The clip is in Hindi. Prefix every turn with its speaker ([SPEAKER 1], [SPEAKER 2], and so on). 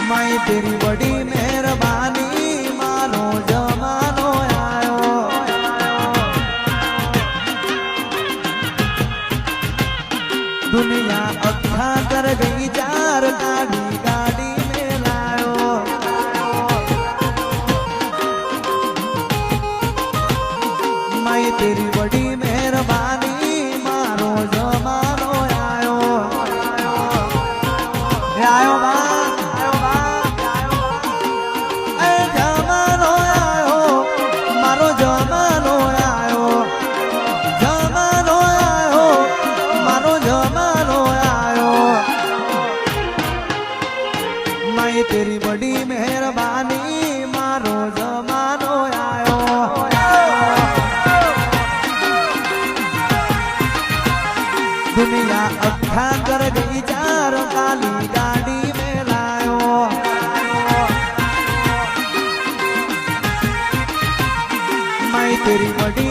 [SPEAKER 1] माई तेरी बड़ी मेहरबानी मारो जमानो आयो दुनिया अखा कर गई चार गाड़ी गाड़ी में लायो माई तेरी बड़ी मेहरबानी मारो जमानो आयो आयो बा तेरी बड़ी मेहरबानी मारो जमानो आयो दुनिया अखा कर गई चार काली गाड़ी में लायो मैं तेरी बड़ी